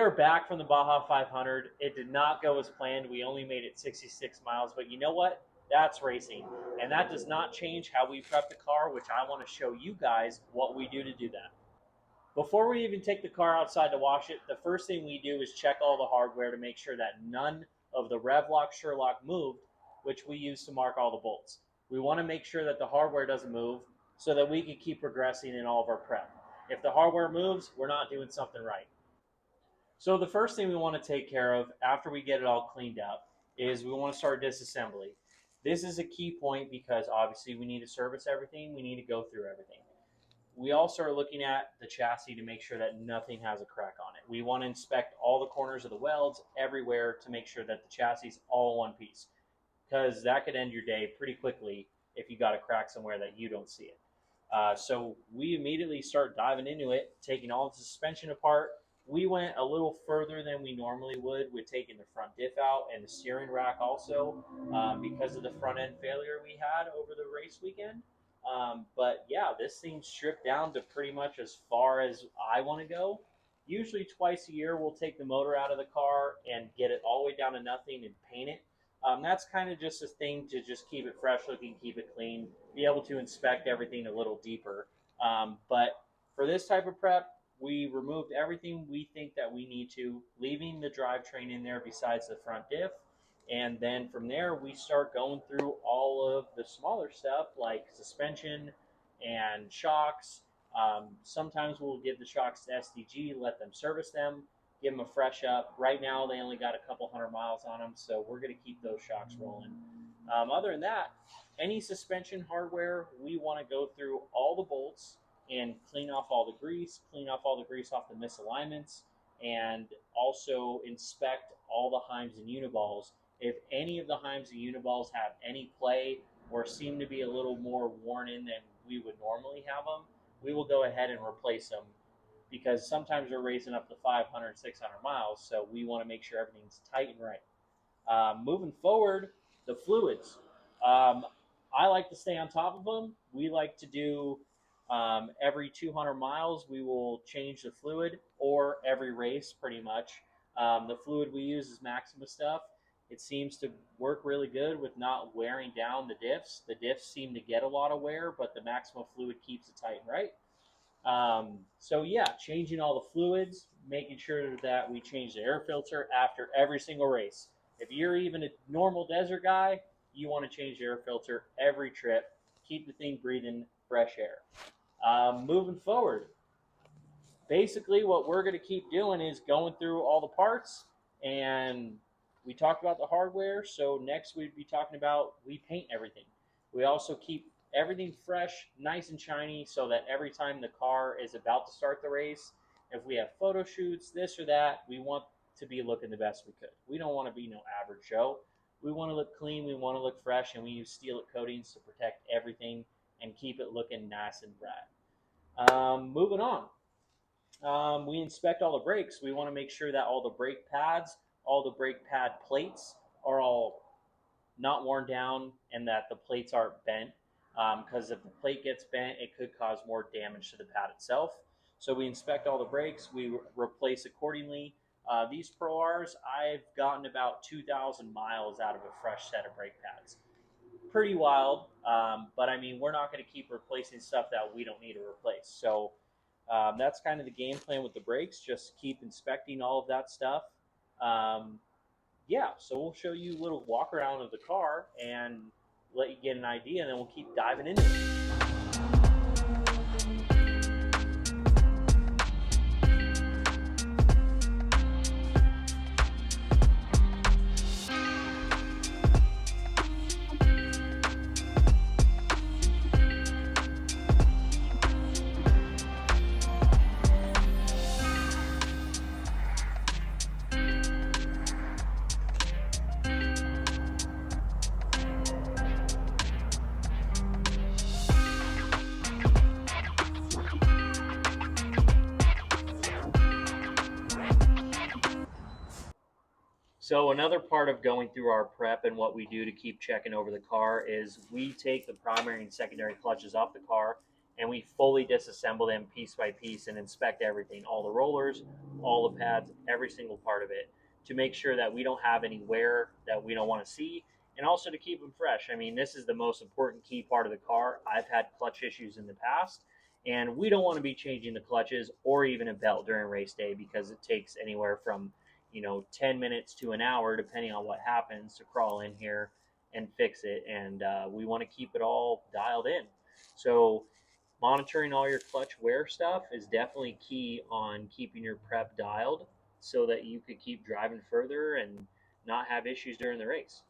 are back from the Baja 500. It did not go as planned. We only made it 66 miles, but you know what? That's racing. And that does not change how we prep the car, which I want to show you guys what we do to do that. Before we even take the car outside to wash it, the first thing we do is check all the hardware to make sure that none of the Revlock Sherlock moved, which we use to mark all the bolts. We want to make sure that the hardware doesn't move so that we can keep progressing in all of our prep. If the hardware moves, we're not doing something right. So the first thing we want to take care of after we get it all cleaned up is we want to start disassembly. This is a key point because obviously we need to service everything. We need to go through everything. We also are looking at the chassis to make sure that nothing has a crack on it. We want to inspect all the corners of the welds everywhere to make sure that the chassis is all one piece, because that could end your day pretty quickly if you got a crack somewhere that you don't see it. So we immediately start diving into it, taking all the suspension apart. We went a little further than we normally would with taking the front diff out and the steering rack also, because of the front end failure we had over the race weekend. But yeah, this thing's stripped down to pretty much as far as I want to go. Usually twice a year we'll take the motor out of the car and get it all the way down to nothing and paint it. That's kind of just a thing to just keep it fresh looking, keep it clean, be able to inspect everything a little deeper. But for this type of prep, we removed everything we think that we need to, leaving the drivetrain in there besides the front diff. And then from there, we start going through all of the smaller stuff like suspension and shocks. Sometimes we'll give the shocks to SDG, let them service them, give them a fresh up. Right now, they only got a couple 100 miles on them, so we're going to keep those shocks rolling. Other than that, any suspension hardware, we want to go through all the bolts and clean off all the grease, off the misalignments, and also inspect all the Heims and Uniballs. If any of the Heims and Uniballs have any play or seem to be a little more worn in than we would normally have them, we will go ahead and replace them, because sometimes we're racing up to 500, 600 miles, so we want to make sure everything's tight and right. Moving forward, the fluids. I like to stay on top of them. We like to do every 200 miles, we will change the fluid, or every race pretty much. The fluid we use is Maxima stuff. It seems to work really good with not wearing down the diffs. The diffs seem to get a lot of wear, but the Maxima fluid keeps it tight and right. So yeah, changing all the fluids, making sure that we change the air filter after every single race. If you're even a normal desert guy, you want to change the air filter every trip. Keep the thing breathing fresh air. Moving forward, basically what we're going to keep doing is going through all the parts, and we talked about the hardware, so next we'd be talking about we paint everything. We also keep everything fresh, nice and shiny, so that every time the car is about to start the race, if we have photo shoots, this or that, we want to be looking the best we could. We don't want to be no average Joe. We want to look clean, we want to look fresh, and we use steel coatings to protect everything and keep it looking nice and bright. Moving on. We inspect all the brakes. We want to make sure that all the brake pads, all the brake pad plates are all not worn down and that the plates aren't bent, because if the plate gets bent, it could cause more damage to the pad itself. So we inspect all the brakes. We replace accordingly. These Pro Rs, I've gotten about 2,000 miles out of a fresh set of brake pads. Pretty wild, but I mean, we're not going to keep replacing stuff that we don't need to replace. So that's kind of the game plan with the brakes. Just keep inspecting all of that stuff. Yeah, so we'll show you a little walk around of the car and let you get an idea, and then we'll keep diving into it. So another part of going through our prep and what we do to keep checking over the car is we take the primary and secondary clutches off the car and we fully disassemble them piece by piece and inspect everything, all the rollers, all the pads, every single part of it, to make sure that we don't have any wear that we don't want to see, and also to keep them fresh. I mean, this is the most important key part of the car. I've had clutch issues in the past, and we don't want to be changing the clutches or even a belt during race day, because it takes anywhere from 10 minutes to an hour, depending on what happens, to crawl in here and fix it. And we want to keep it all dialed in. So monitoring all your clutch wear stuff is definitely key on keeping your prep dialed, so that you could keep driving further and not have issues during the race.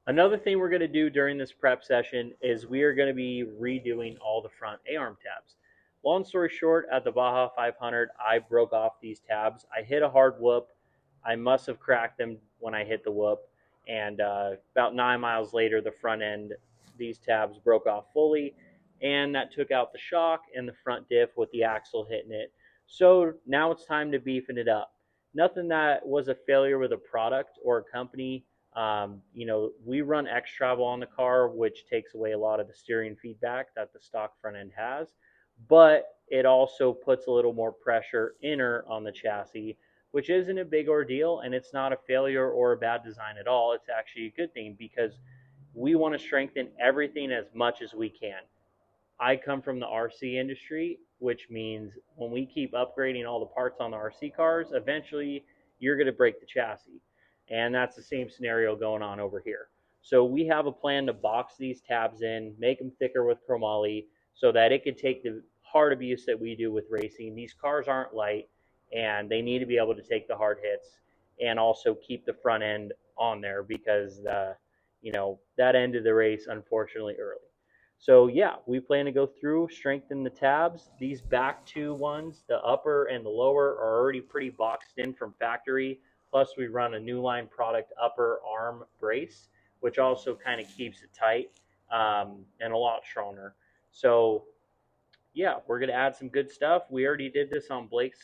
Another thing we're going to do during this prep session is we are going to be redoing all the front A-arm tabs. Long story short, at the Baja 500, I broke off these tabs. I hit a hard whoop. I must have cracked them when I hit the whoop. And about 9 miles later, the front end, these tabs broke off fully. And that took out the shock and the front diff with the axle hitting it. So now it's time to beefing it up. Nothing that was a failure with a product or a company. We run X Travel on the car, which takes away a lot of the steering feedback that the stock front end has, but it also puts a little more pressure inner on the chassis, which isn't a big ordeal, and it's not a failure or a bad design at all. It's actually a good thing, because we want to strengthen everything as much as we can. I come from the RC industry, which means when we keep upgrading all the parts on the RC cars, eventually you're going to break the chassis. And that's the same scenario going on over here. So we have a plan to box these tabs in, make them thicker with chromoly, so that it could take the hard abuse that we do with racing. These cars aren't light, and they need to be able to take the hard hits and also keep the front end on there, because that ended the race unfortunately early. So yeah, we plan to go through, strengthen the tabs. These back two ones, the upper and the lower, are already pretty boxed in from factory. Plus we run a new line product upper arm brace, which also kind of keeps it tight, and a lot stronger. So yeah, we're going to add some good stuff. We already did this on Blake's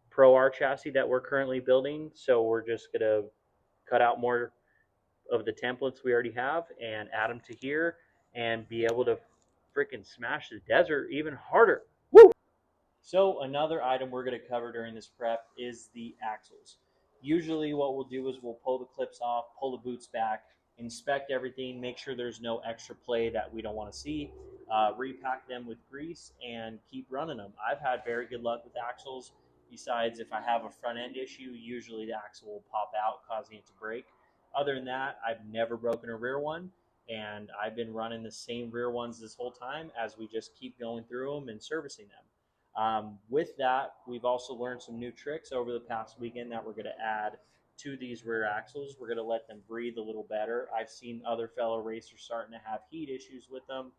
Pro R chassis that we're currently building. So we're just going to cut out more of the templates we already have and add them to here, and be able to freaking smash the desert even harder. Woo! So another item we're going to cover during this prep is the axles. Usually what we'll do is we'll pull the clips off, pull the boots back, inspect everything, make sure there's no extra play that we don't want to see, repack them with grease, and keep running them. I've had very good luck with axles. Besides, if I have a front end issue, usually the axle will pop out, causing it to break. Other than that, I've never broken a rear one, and I've been running the same rear ones this whole time, as we just keep going through them and servicing them. With that, we've also learned some new tricks over the past weekend that we're going to add to these rear axles. We're going to let them breathe a little better. I've seen other fellow racers starting to have heat issues with them,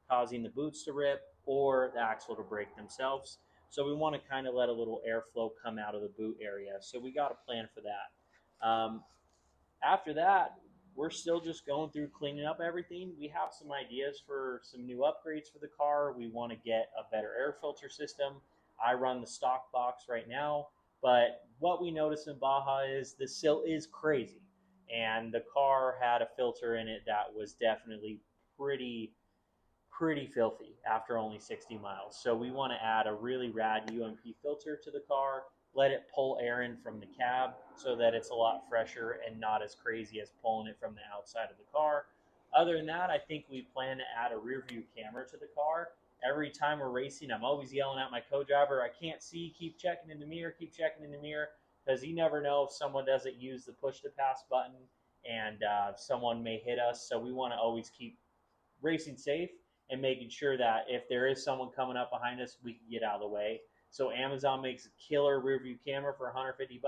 causing the boots to rip or the axle to break themselves. So we want to kind of let a little airflow come out of the boot area. So we got a plan for that. After that, we're still just going through cleaning up everything. We have some ideas for some new upgrades for the car. We want to get a better air filter system. I run the stock box right now, but what we noticed in Baja is the sill is crazy, and the car had a filter in it that was definitely pretty filthy after only 60 miles. So we want to add a really rad UMP filter to the car, let it pull air in from the cab so that it's a lot fresher and not as crazy as pulling it from the outside of the car. Other than that, I think we plan to add a rear view camera to the car. Every time we're racing, I'm always yelling at my co-driver, I can't see, keep checking in the mirror, because you never know if someone doesn't use the push to pass button, and someone may hit us. So we want to always keep racing safe and making sure that if there is someone coming up behind us, we can get out of the way. So Amazon makes a killer rear view camera for $150.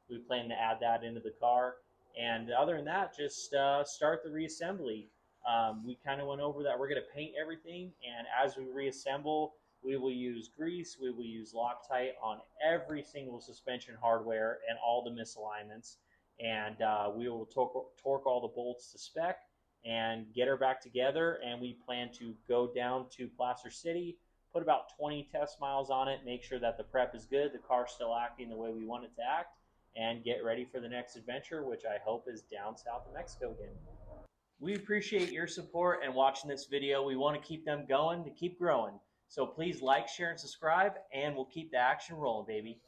We plan to add that into the car. And other than that, just start the reassembly. We kind of went over that we're going to paint everything, and as we reassemble, we will use grease, we will use Loctite on every single suspension hardware and all the misalignments, and we will torque all the bolts to spec and get her back together. And we plan to go down to Placer City, put about 20 test miles on it, make sure that the prep is good, the car's still acting the way we want it to act, and get ready for the next adventure, which I hope is down south of Mexico again. We appreciate your support and watching this video. We want to keep them going to keep growing. So please like, share, and subscribe, and we'll keep the action rolling, baby.